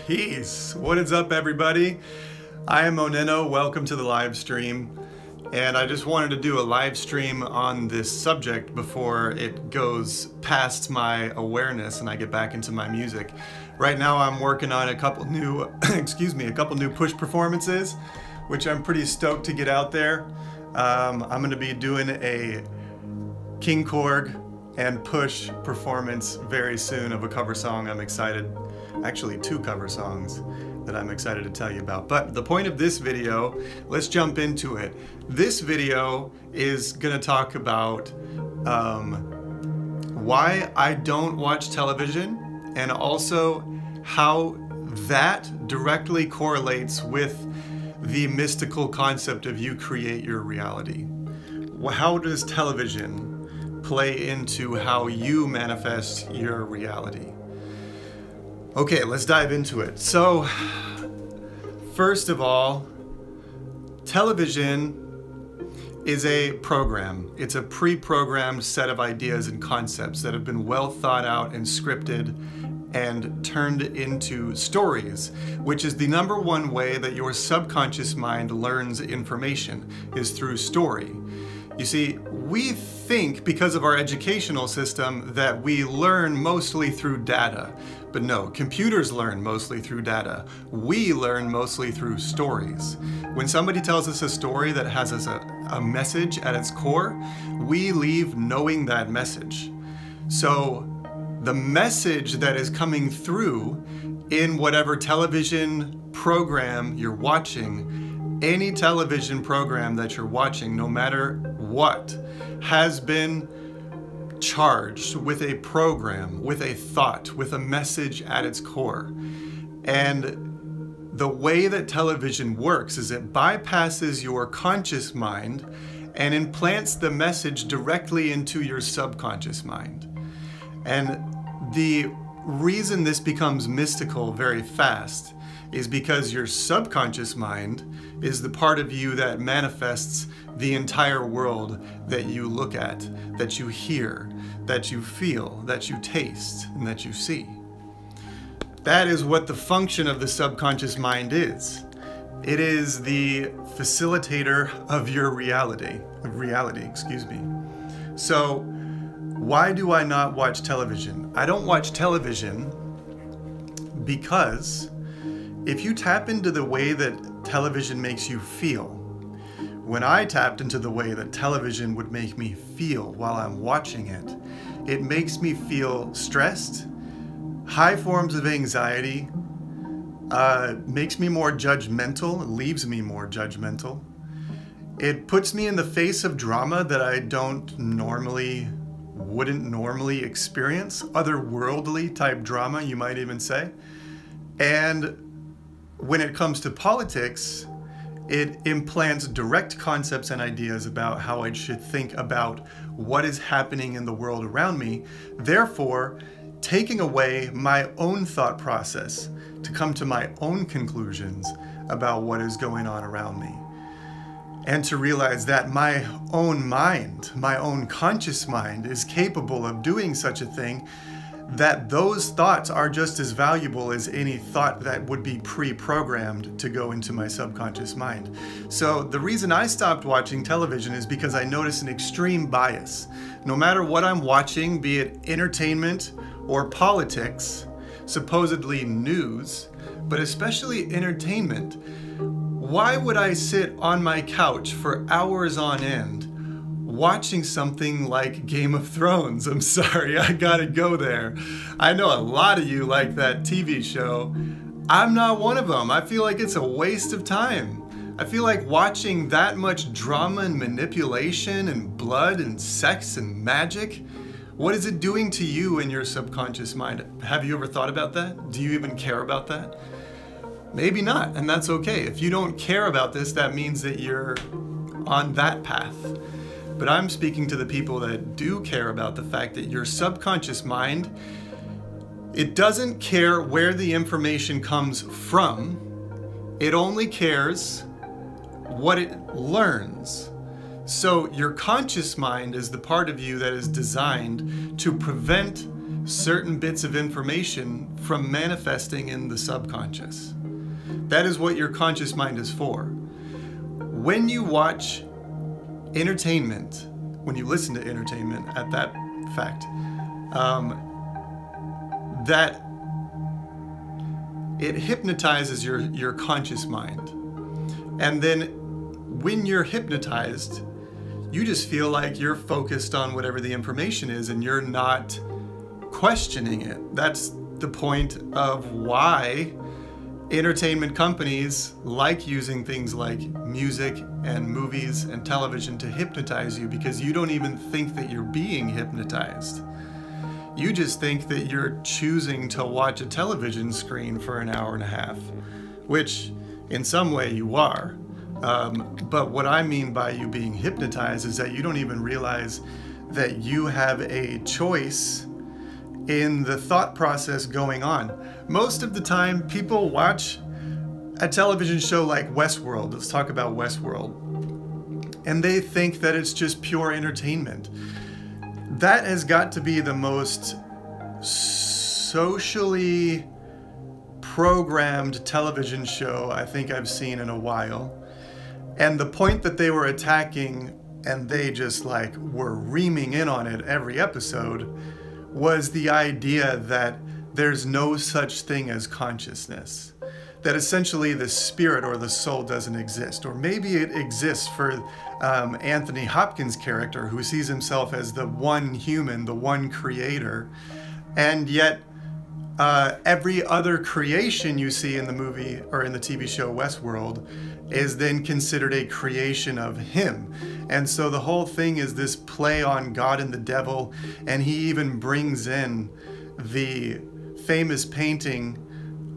Peace. What is up, everybody? I am OnenO. Welcome to the live stream. And I just wanted to do a live stream on this subject before it goes past my awareness and I get back into my music. Right now I'm working on a couple new, a couple new push performances, which I'm pretty stoked to get out there. I'm going to be doing a King Korg and push performance very soon of a cover song. I'm excited. Actually, two cover songs that I'm excited to tell you about. But the point of this video, let's jump into it. This video is gonna talk about why I don't watch television and also how that directly correlates with the mystical concept of you create your reality. How does television play into how you manifest your reality? Okay, let's dive into it. So, first of all, television is a program. It's a pre-programmed set of ideas and concepts that have been well thought out and scripted and turned into stories, which is the #1 way that your subconscious mind learns information, is through story. You see, we think because of our educational system that we learn mostly through data. But no, computers learn mostly through data. We learn mostly through stories. When somebody tells us a story that has a message at its core, we leave knowing that message. So the message that is coming through in whatever television program you're watching, any television program that you're watching, no matter what, has been charged with a program, with a thought, with a message at its core. And the way that television works is it bypasses your conscious mind and implants the message directly into your subconscious mind. And the reason this becomes mystical very fast is because your subconscious mind is the part of you that manifests the entire world that you look at, that you hear, that you feel, that you taste, and that you see. That is what the function of the subconscious mind is. It is the facilitator of your reality, So, why do I not watch television? I don't watch television because if you tap into the way that television makes you feel, when I tapped into the way that television would make me feel while I'm watching it, it makes me feel stressed, high forms of anxiety, makes me more judgmental, leaves me more judgmental. It puts me in the face of drama that I wouldn't normally experience, otherworldly type drama, you might even say. And when it comes to politics, it implants direct concepts and ideas about how I should think about what is happening in the world around me, therefore taking away my own thought process to come to my own conclusions about what is going on around me. And to realize that my own mind, my own conscious mind, is capable of doing such a thing, that those thoughts are just as valuable as any thought that would be pre-programmed to go into my subconscious mind. So the reason I stopped watching television is because I noticed an extreme bias. No matter what I'm watching, be it entertainment or politics, supposedly news, but especially entertainment, why would I sit on my couch for hours on end watching something like Game of Thrones? I'm sorry, I gotta go there. I know a lot of you like that TV show. I'm not one of them. I feel like it's a waste of time. I feel like watching that much drama and manipulation and blood and sex and magic, what is it doing to you in your subconscious mind? Have you ever thought about that? Do you even care about that? Maybe not, and that's okay. If you don't care about this, that means that you're on that path. But I'm speaking to the people that do care about the fact that your subconscious mind, it doesn't care where the information comes from. It only cares what it learns. So your conscious mind is the part of you that is designed to prevent certain bits of information from manifesting in the subconscious. That is what your conscious mind is for. When you watch entertainment, when you listen to entertainment, at that fact, that it hypnotizes your conscious mind. And then when you're hypnotized, you just feel like you're focused on whatever the information is and you're not questioning it. That's the point of why entertainment companies like using things like music and movies and television to hypnotize you, because you don't even think that you're being hypnotized. You just think that you're choosing to watch a television screen for an hour and a half, which in some way you are. But what I mean by you being hypnotized is that you don't even realize that you have a choice in the thought process going on. Most of the time, people watch a television show like Westworld. Let's talk about Westworld. And they think that it's just pure entertainment. That has got to be the most socially programmed television show I think I've seen in a while. And the point that they were attacking, and they just like were reaming in on it every episode, was the idea that there's no such thing as consciousness. That essentially the spirit or the soul doesn't exist. Or maybe it exists for Anthony Hopkins' character, who sees himself as the one human, the one creator. And yet every other creation you see in the movie or in the TV show Westworld is then considered a creation of him. And so the whole thing is this play on God and the devil, and he even brings in the famous painting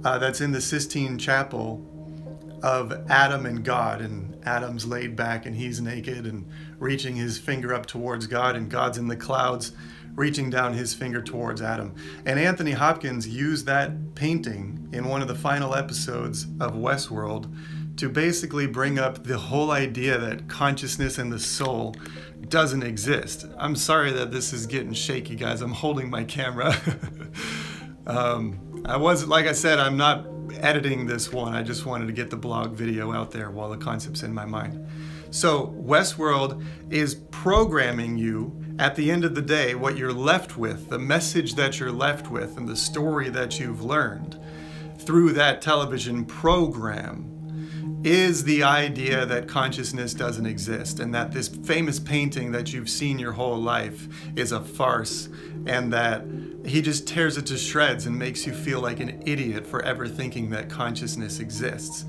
that's in the Sistine Chapel of Adam and God, and Adam's laid back and he's naked and reaching his finger up towards God, and God's in the clouds reaching down his finger towards Adam. And Anthony Hopkins used that painting in one of the final episodes of Westworld to basically bring up the whole idea that consciousness and the soul doesn't exist. I'm sorry that this is getting shaky, guys. I'm holding my camera. Like I said, I'm not editing this one. I just wanted to get the blog video out there while the concept's in my mind. So Westworld is programming you. At the end of the day, what you're left with, the message that you're left with, and the story that you've learned through that television program is the idea that consciousness doesn't exist, and that this famous painting that you've seen your whole life is a farce, and that he just tears it to shreds and makes you feel like an idiot for ever thinking that consciousness exists.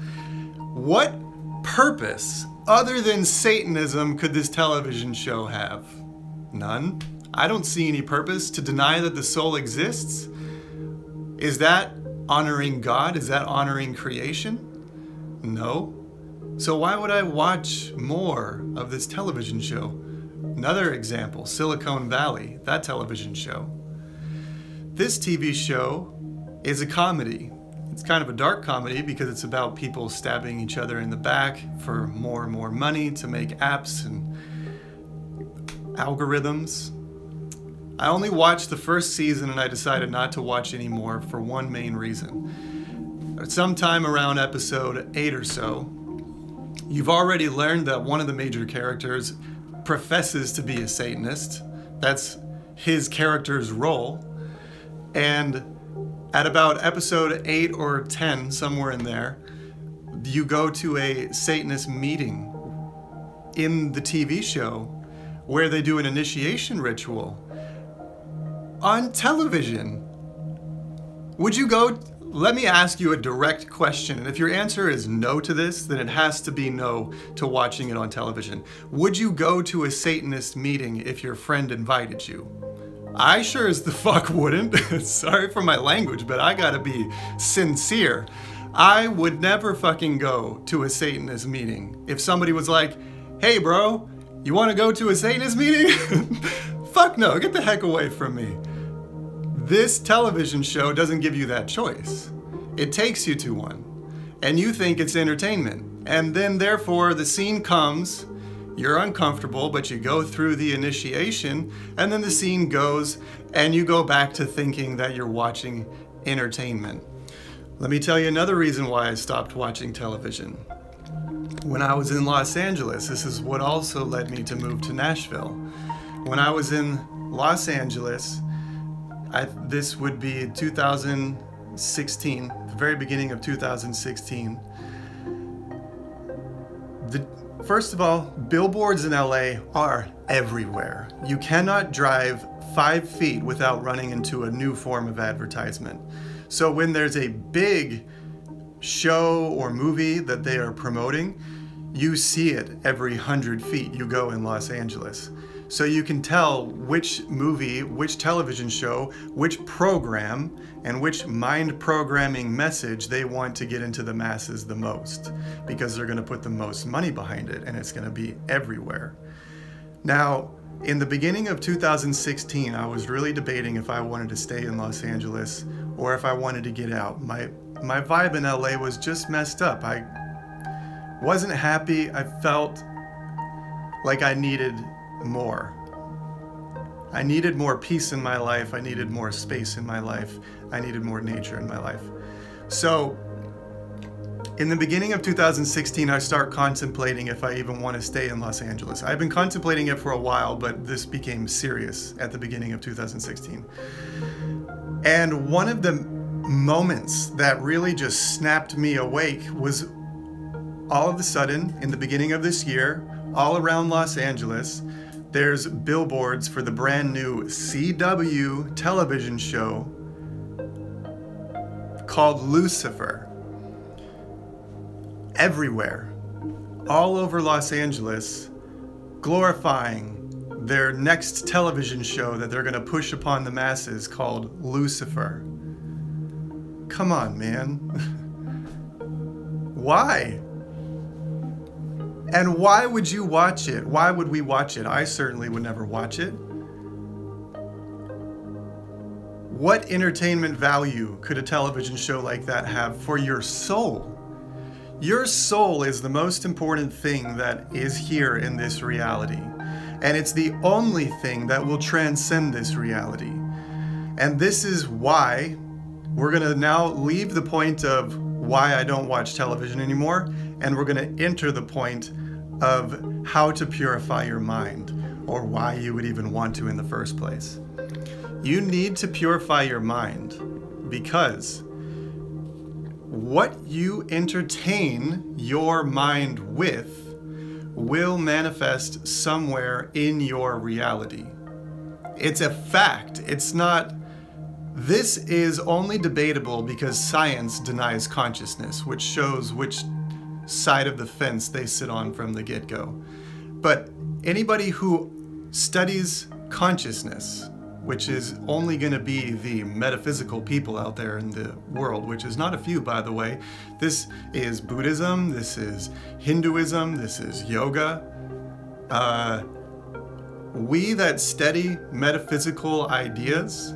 What purpose other than Satanism could this television show have? None. I don't see any purpose to deny that the soul exists. Is that honoring God? Is that honoring creation? No. So why would I watch more of this television show? Another example, Silicon Valley, that television show. This TV show is a comedy. It's kind of a dark comedy because it's about people stabbing each other in the back for more and more money to make apps and algorithms. I only watched the first season and I decided not to watch anymore for one main reason. Sometime around episode 8 or so, you've already learned that one of the major characters professes to be a Satanist. That's his character's role. And at about episode 8 or 10, somewhere in there, you go to a Satanist meeting in the TV show where they do an initiation ritual on television. Would you go? Let me ask you a direct question, and if your answer is no to this, then it has to be no to watching it on television. Would you go to a Satanist meeting if your friend invited you? I sure as the fuck wouldn't. Sorry for my language, but I gotta be sincere. I would never fucking go to a Satanist meeting. If somebody was like, hey bro, you wanna go to a Satanist meeting? Fuck no, get the heck away from me. This television show doesn't give you that choice. It takes you to one, and you think it's entertainment. And then therefore the scene comes, You're uncomfortable, but you go through the initiation, and then the scene goes, and you go back to thinking that you're watching entertainment. Let me tell you another reason why I stopped watching television. When I was in Los Angeles, this is what also led me to move to Nashville. When I was in Los Angeles, this would be 2016, the very beginning of 2016. First of all, billboards in LA are everywhere. You cannot drive 5 feet without running into a new form of advertisement. So when there's a big show or movie that they are promoting, you see it every 100 feet you go in Los Angeles. So you can tell which movie, which television show, which program, and which mind programming message they want to get into the masses the most, because they're going to put the most money behind it, and it's going to be everywhere. Now, in the beginning of 2016, I was really debating if I wanted to stay in Los Angeles or if I wanted to get out. My vibe in LA was just messed up. I wasn't happy. I felt like I needed more. I needed more peace in my life. I needed more space in my life. I needed more nature in my life. So in the beginning of 2016, I start contemplating if I even want to stay in Los Angeles. I've been contemplating it for a while, but this became serious at the beginning of 2016. And one of the moments that really just snapped me awake was all of a sudden, in the beginning of this year, all around Los Angeles, there's billboards for the brand new CW television show called Lucifer. Everywhere, all over Los Angeles, glorifying their next television show that they're going to push upon the masses called Lucifer. Come on, man. Why? And why would you watch it? Why would we watch it? I certainly would never watch it. What entertainment value could a television show like that have for your soul? Your soul is the most important thing that is here in this reality. And it's the only thing that will transcend this reality. And this is why we're going to now leave the point of why I don't watch television anymore, and we're going to enter the point of how to purify your mind, or why you would even want to in the first place. You need to purify your mind because what you entertain your mind with will manifest somewhere in your reality. It's a fact. It's not. This is only debatable because science denies consciousness, which shows which side of the fence they sit on from the get-go. But anybody who studies consciousness, which is only going to be the metaphysical people out there in the world, which is not a few, by the way. This is Buddhism, this is Hinduism, this is yoga. We that study metaphysical ideas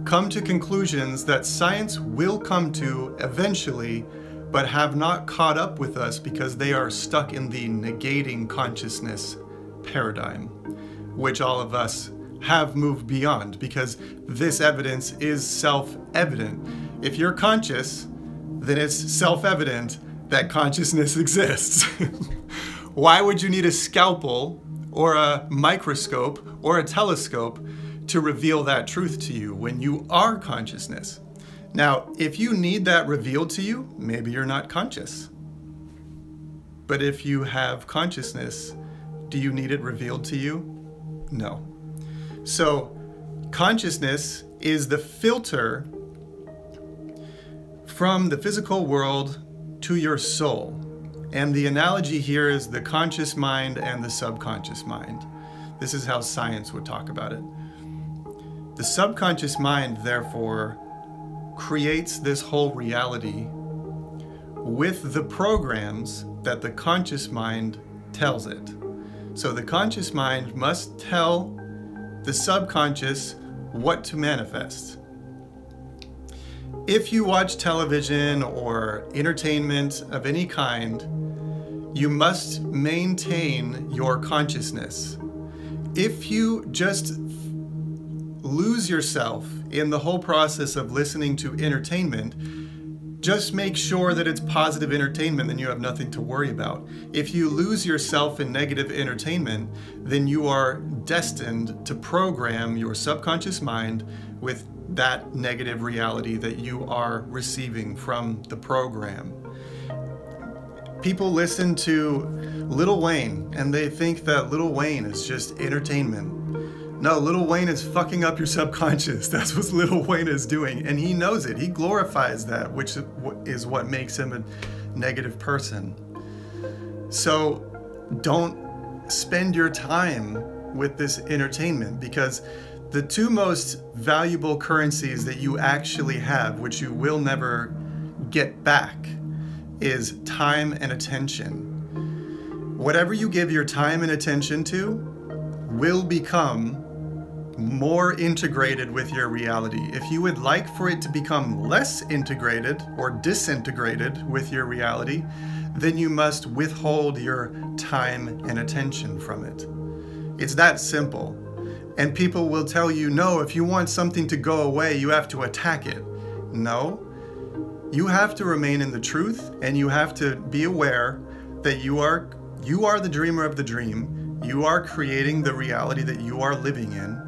come to conclusions that science will come to eventually, but have not caught up with us because they are stuck in the negating consciousness paradigm, which all of us have moved beyond, because this evidence is self-evident. If you're conscious, then it's self-evident that consciousness exists. Why would you need a scalpel or a microscope or a telescope to reveal that truth to you when you are consciousness? Now, if you need that revealed to you, maybe you're not conscious. But if you have consciousness, do you need it revealed to you? No. So, consciousness is the filter from the physical world to your soul. And the analogy here is the conscious mind and the subconscious mind. This is how science would talk about it. The subconscious mind, therefore, creates this whole reality with the programs that the conscious mind tells it. So the conscious mind must tell the subconscious what to manifest. If you watch television or entertainment of any kind, You must maintain your consciousness. If you just lose yourself in the whole process of listening to entertainment, just make sure that it's positive entertainment, then you have nothing to worry about. If you lose yourself in negative entertainment, then you are destined to program your subconscious mind with that negative reality that you are receiving from the program. People listen to Lil Wayne and they think that Lil Wayne is just entertainment. No, Lil Wayne is fucking up your subconscious. That's what Lil Wayne is doing. And he knows it. He glorifies that, which is what makes him a negative person. So don't spend your time with this entertainment, because the two most valuable currencies that you actually have, which you will never get back, is time and attention. Whatever you give your time and attention to will become more integrated with your reality. If you would like for it to become less integrated or disintegrated with your reality, then you must withhold your time and attention from it. It's that simple. And people will tell you, no, if you want something to go away, you have to attack it. No, you have to remain in the truth, and you have to be aware that you are the dreamer of the dream. You are creating the reality that you are living in.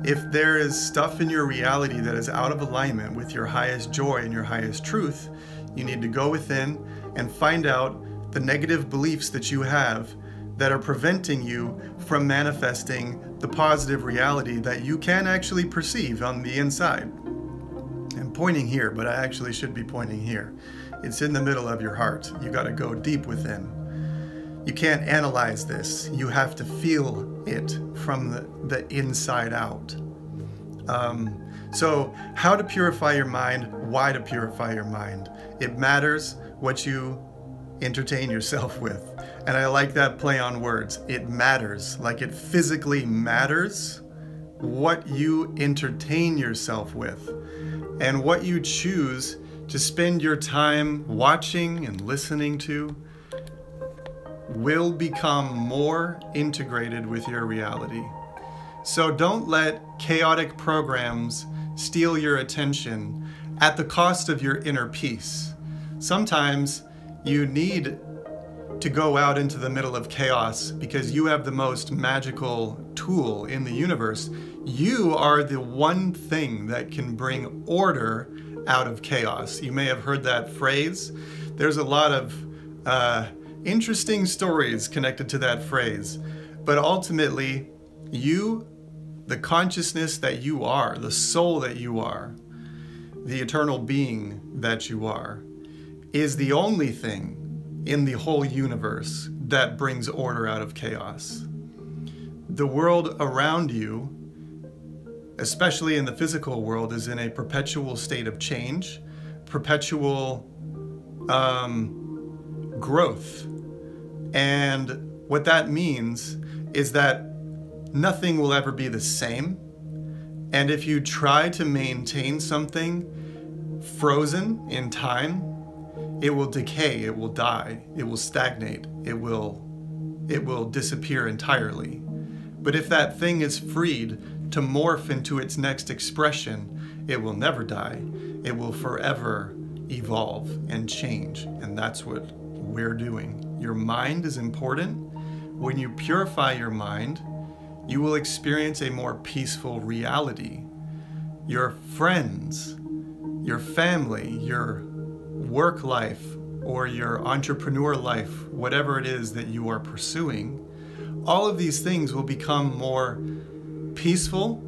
If there is stuff in your reality that is out of alignment with your highest joy and your highest truth, you need to go within and find out the negative beliefs that you have that are preventing you from manifesting the positive reality that you can actually perceive on the inside. I'm pointing here, but I actually should be pointing here. It's in the middle of your heart. You got to go deep within. You can't analyze this. You have to feel it from the inside out. So how to purify your mind, why to purify your mind. It matters what you entertain yourself with. And I like that play on words. It matters, like it physically matters what you entertain yourself with, and what you choose to spend your time watching and listening to will become more integrated with your reality. So don't let chaotic programs steal your attention at the cost of your inner peace. Sometimes you need to go out into the middle of chaos because you have the most magical tool in the universe. You are the one thing that can bring order out of chaos. You may have heard that phrase. There's a lot of interesting stories connected to that phrase. But ultimately, you, the consciousness that you are, the soul that you are, the eternal being that you are, is the only thing in the whole universe that brings order out of chaos. The world around you, especially in the physical world, is in a perpetual state of change, perpetual growth. And what that means is that nothing will ever be the same. And if you try to maintain something frozen in time, it will decay, it will die, it will stagnate, it will disappear entirely. But if that thing is freed to morph into its next expression, it will never die. It will forever evolve and change. And that's what we're doing. Your mind is important. When you purify your mind, you will experience a more peaceful reality. Your friends, your family, your work life, or your entrepreneur life, whatever it is that you are pursuing, all of these things will become more peaceful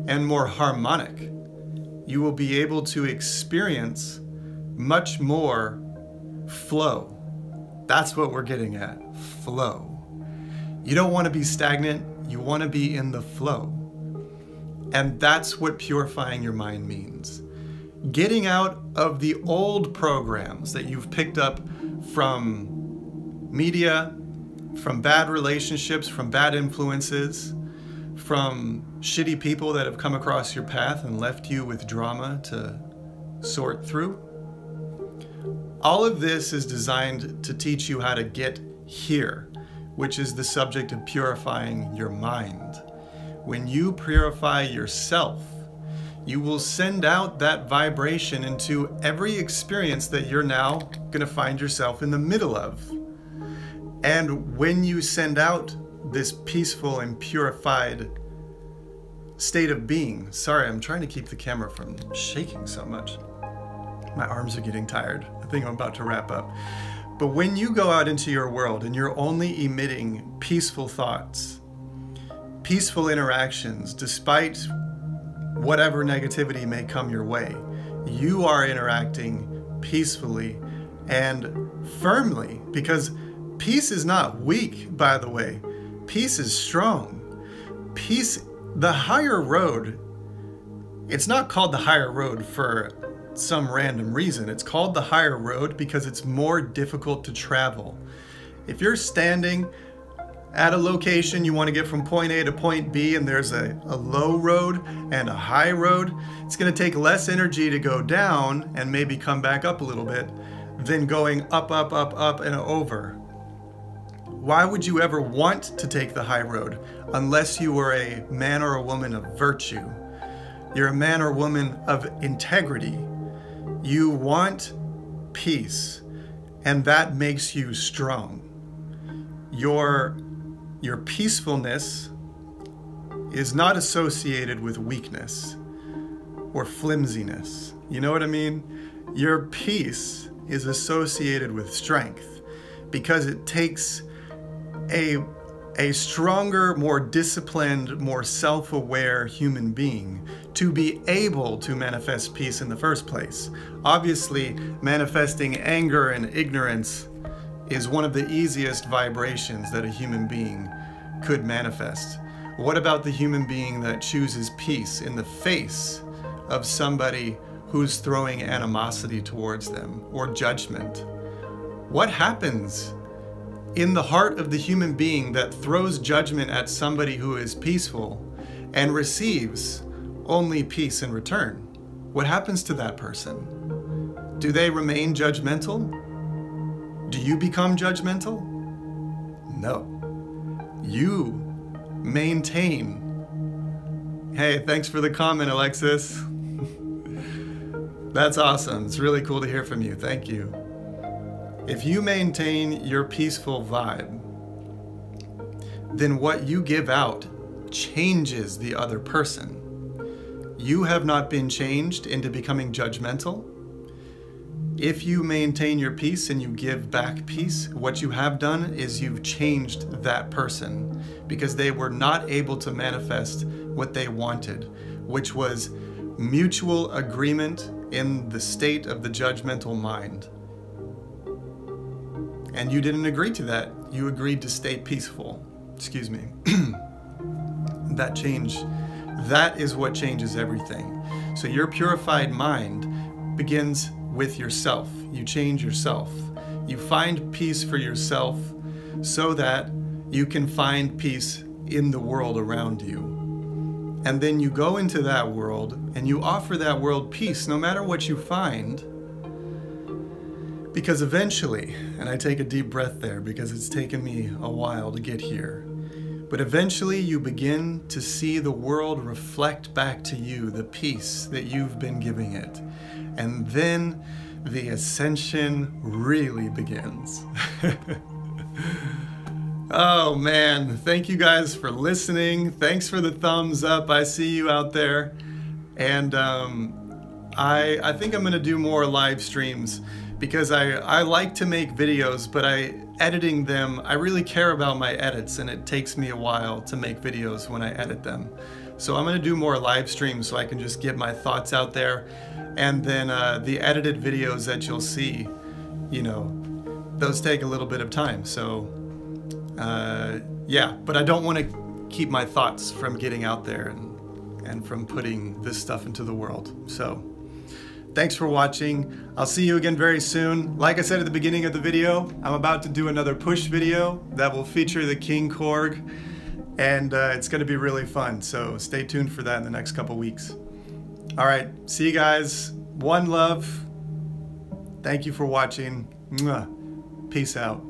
and more harmonic. You will be able to experience much more flow. That's what we're getting at, flow. You don't want to be stagnant, you want to be in the flow. And that's what purifying your mind means. Getting out of the old programs that you've picked up from media, from bad relationships, from bad influences, from shitty people that have come across your path and left you with drama to sort through. All of this is designed to teach you how to get here, which is the subject of purifying your mind. When you purify yourself, you will send out that vibration into every experience that you're now going to find yourself in the middle of. And when you send out this peaceful and purified state of being, sorry, I'm trying to keep the camera from shaking so much. My arms are getting tired. I think I'm about to wrap up. But when you go out into your world and you're only emitting peaceful thoughts, peaceful interactions, despite whatever negativity may come your way, you are interacting peacefully and firmly, because peace is not weak, by the way. Peace is strong. Peace, the higher road, it's not called the higher road for some random reason. It's called the higher road because it's more difficult to travel. If you're standing at a location, you want to get from point A to point B, and there's a low road and a high road, it's going to take less energy to go down and maybe come back up a little bit than going up, up, up, up, and over. Why would you ever want to take the high road unless you were a man or a woman of virtue? You're a man or woman of integrity. You want peace, and that makes you strong. Your peacefulness is not associated with weakness or flimsiness. You know what I mean? Your peace is associated with strength, because it takes a stronger, more disciplined, more self-aware human being to be able to manifest peace in the first place. Obviously, manifesting anger and ignorance is one of the easiest vibrations that a human being could manifest. What about the human being that chooses peace in the face of somebody who's throwing animosity towards them or judgment? What happens in the heart of the human being that throws judgment at somebody who is peaceful and receives only peace in return? What happens to that person? Do they remain judgmental? Do you become judgmental? No. You maintain. Hey, thanks for the comment, Alexis. That's awesome. It's really cool to hear from you. Thank you. If you maintain your peaceful vibe, then what you give out changes the other person. You have not been changed into becoming judgmental. If you maintain your peace and you give back peace, what you have done is you've changed that person, because they were not able to manifest what they wanted, which was mutual agreement in the state of the judgmental mind. And you didn't agree to that. You agreed to stay peaceful. Excuse me. That is what changes everything. So your purified mind begins with yourself. You change yourself. You find peace for yourself so that you can find peace in the world around you. And then you go into that world and you offer that world peace no matter what you find. Because eventually, and I take a deep breath there because it's taken me a while to get here, but eventually you begin to see the world reflect back to you the peace that you've been giving it. And then the ascension really begins. Oh man, thank you guys for listening. Thanks for the thumbs up. I see you out there. And I think I'm gonna do more live streams, because I like to make videos, but editing them, I really care about my edits, and it takes me a while to make videos when I edit them. So I'm gonna do more live streams so I can just get my thoughts out there. And then the edited videos that you'll see, you know, those take a little bit of time. So yeah, but I don't want to keep my thoughts from getting out there and from putting this stuff into the world. So thanks for watching. I'll see you again very soon. Like I said at the beginning of the video, I'm about to do another push video that will feature the King Korg, and it's going to be really fun. So stay tuned for that in the next couple weeks. All right, see you guys. One love. Thank you for watching. Mwah. Peace out.